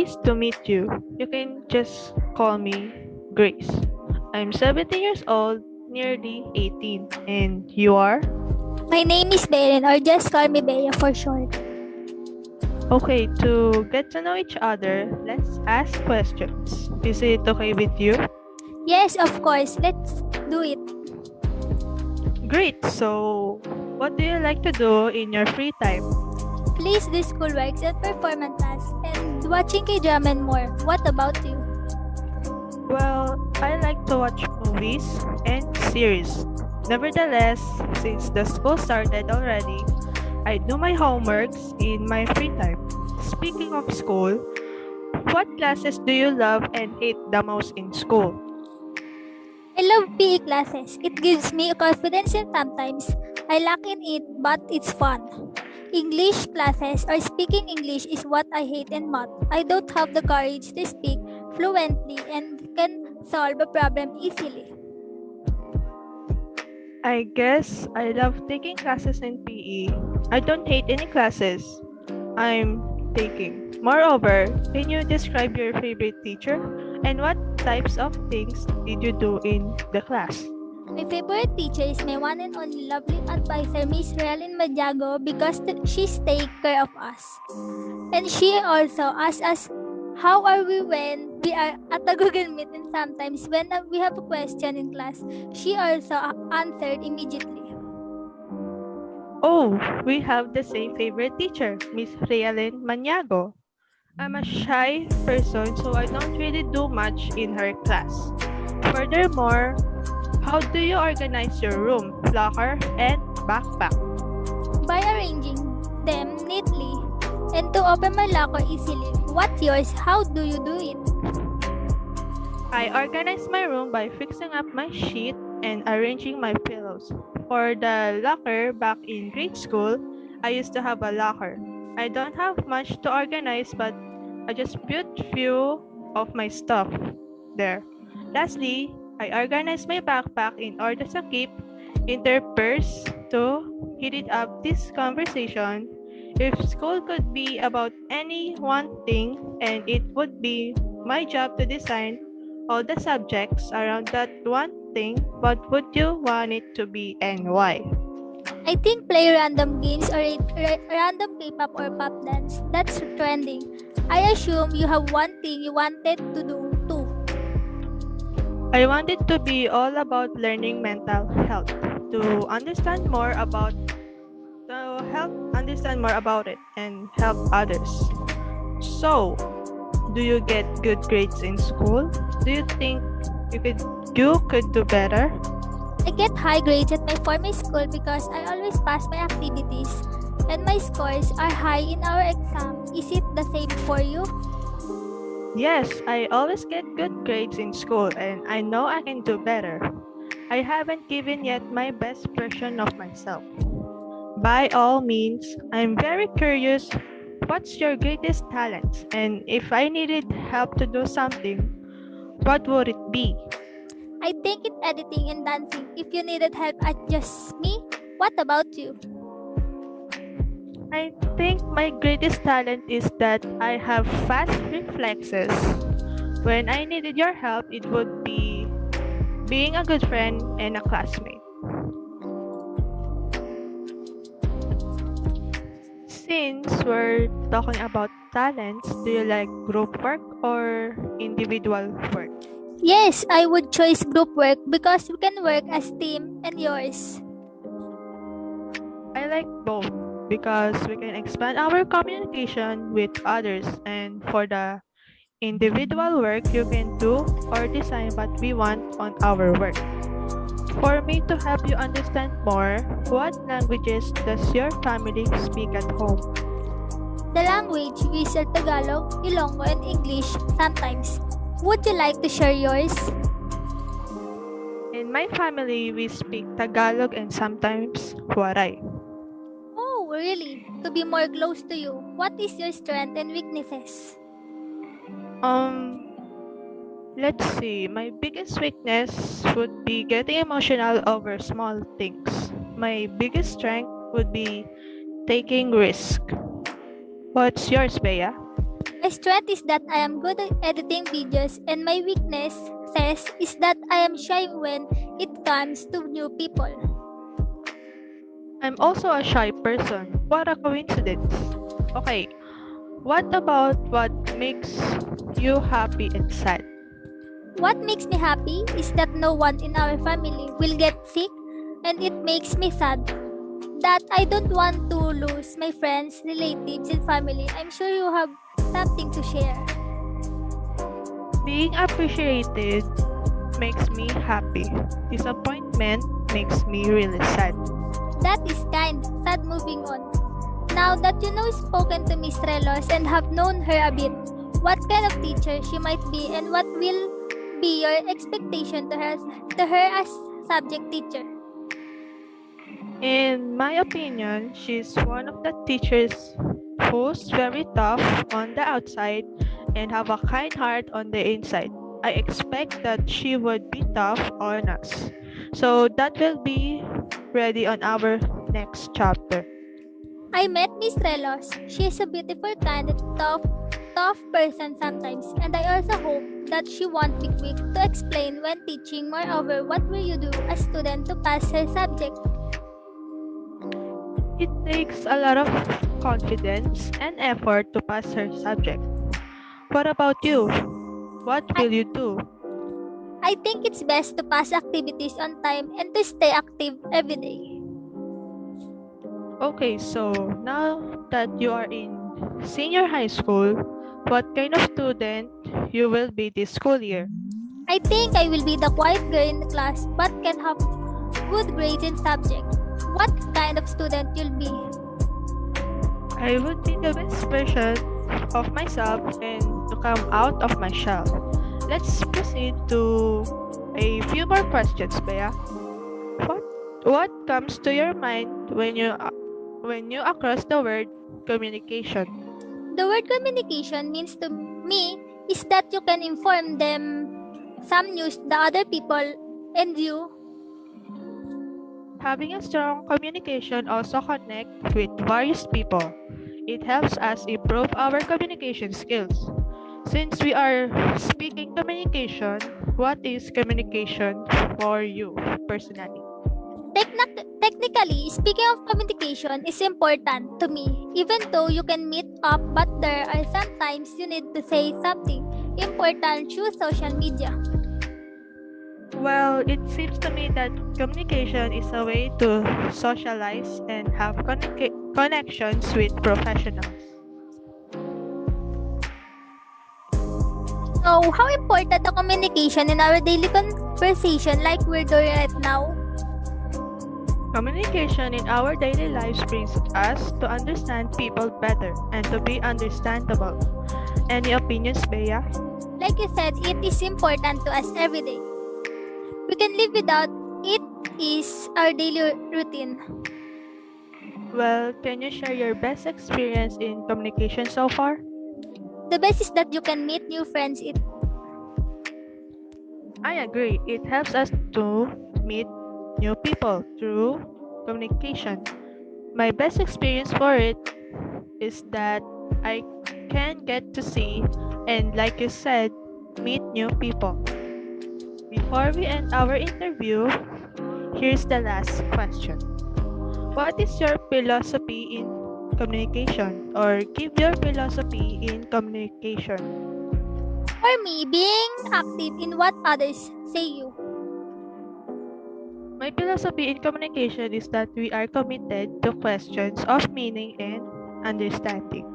pleased to meet you. You can just call me Grace. I'm 17 years old, nearly 18, and you are? My name is Belen, or just call me Bea for short. Okay, to get to know each other, let's ask questions. Is it okay with you? Yes, of course. Let's do it. Great, so what do you like to do in your free time? Please do schoolworks and performance class and watching K-drama and more. What about you? Well, I like to watch movies and series. Nevertheless, since the school started already, I do my homeworks in my free time. Speaking of school, what classes do you love and hate the most in school? I love PE classes. It gives me confidence and sometimes I lack in it, but it's fun. English classes or speaking English is what I hate in math. I don't have the courage to speak fluently and can solve a problem easily. I guess I love taking classes in PE. I don't hate any classes I'm taking. Moreover, can you describe your favorite teacher and what types of things did you do in the class? My favorite teacher is my one and only lovely advisor, Miss Relin Madiago, because she's take care of us. And she also asks us how are we when we are at a Google Meet, and sometimes when we have a question in class, she also answered immediately. Oh, we have the same favorite teacher, Miss Rialyn Maniago. I'm a shy person, so I don't really do much in her class. Furthermore, how do you organize your room, locker, and backpack? By arranging them neatly and to open my locker easily. What's yours? How do you do it? I organize my room by fixing up my sheet and arranging my pillows. For the locker back in grade school, I used to have a locker. I don't have much to organize, but I just put few of my stuff there. Lastly, I organize my backpack in order to keep interpurse to heat it up this conversation. If school could be about any one thing, and it would be my job to design all the subjects around that one thing, what would you want it to be and why? I think play random games or random K-pop or pop dance. That's trending. I assume you have one thing you wanted to do too. I want it to be all about learning mental health, to understand more about it and help others. So, do you get good grades in school? Do you think you could do better? I get high grades at my former school because I always pass my activities and my scores are high in our exam. Is it the same for you? Yes, I always get good grades in school and I know I can do better. I haven't given yet my best version of myself. By all means, I'm very curious, what's your greatest talent? And if I needed help to do something, what would it be? I think it's editing and dancing. If you needed help, just me. What about you? I think my greatest talent is that I have fast reflexes. When I needed your help, it would be being a good friend and a classmate. Since we're talking about talents, do you like group work or individual work? Yes, I would choose group work because we can work as team. And yours? I like both because we can expand our communication with others, and for the individual work you can do or design what we want on our work. For me to help you understand more, what languages does your family speak at home? The language we are Tagalog, Ilonggo, and English sometimes. Would you like to share yours? In my family, we speak Tagalog and sometimes Waray. Oh, really? To be more close to you, what is your strength and weaknesses? Let's see. My biggest weakness would be getting emotional over small things. My biggest strength would be taking risk. What's yours, Bea? My strength is that I am good at editing videos, and my weakness is that I am shy when it comes to new people. I'm also a shy person. What a coincidence. Okay, what about what makes you happy and sad? What makes me happy is that no one in our family will get sick, and it makes me sad that I don't want to lose my friends, relatives, and family. I'm sure you have something to share. Being appreciated makes me happy. Disappointment makes me really sad. That is kind, sad moving on. Now that you know spoken to Miss Relos and have known her a bit, what kind of teacher she might be and what will be your expectation to her as subject teacher? In my opinion, she's one of the teachers who's very tough on the outside and have a kind heart on the inside. I expect that she would be tough on us. So that will be ready on our next chapter. I met Miss Relos. She is a beautiful, kind, and tough person sometimes, and I also hope that she won't be quick to explain when teaching. Moreover, what will you do as student to pass her subject? It takes a lot of confidence and effort to pass her subject. What about you? What will you do? I think it's best to pass activities on time and to stay active every day. Okay, so now that you are in senior high school, what kind of student you will be this school year? I think I will be the quiet girl in the class but can have good grades in subject. What kind of student you'll be? I would be the best version of myself and to come out of my shell. Let's proceed to a few more questions, Bea. What comes to your mind when you across the word communication? The word communication means to me is that you can inform them some news the other people and you. Having a strong communication also connect with various people. It helps us improve our communication skills. Since we are speaking communication, what is communication for you personally? Technically, speaking of communication is important to me. Even though you can meet up, but there are sometimes you need to say something important through social media. Well, it seems to me that communication is a way to socialize and have connections with professionals. So, how important the communication in our daily conversation like we're doing right now? Communication in our daily lives brings us to understand people better and to be understandable. Any opinions, Bea? Like you said, it is important to us every day. We can live without it is our daily routine. Well, can you share your best experience in communication so far? The best is that you can meet new friends. I agree. It helps us to meet new people through communication. My best experience for it is that I can get to see and, like you said, meet new people. Before we end our interview, here's the last question. What is your philosophy in communication, or give your philosophy in communication? For me, being active in what others say you. My philosophy in communication is that we are committed to questions of meaning and understanding.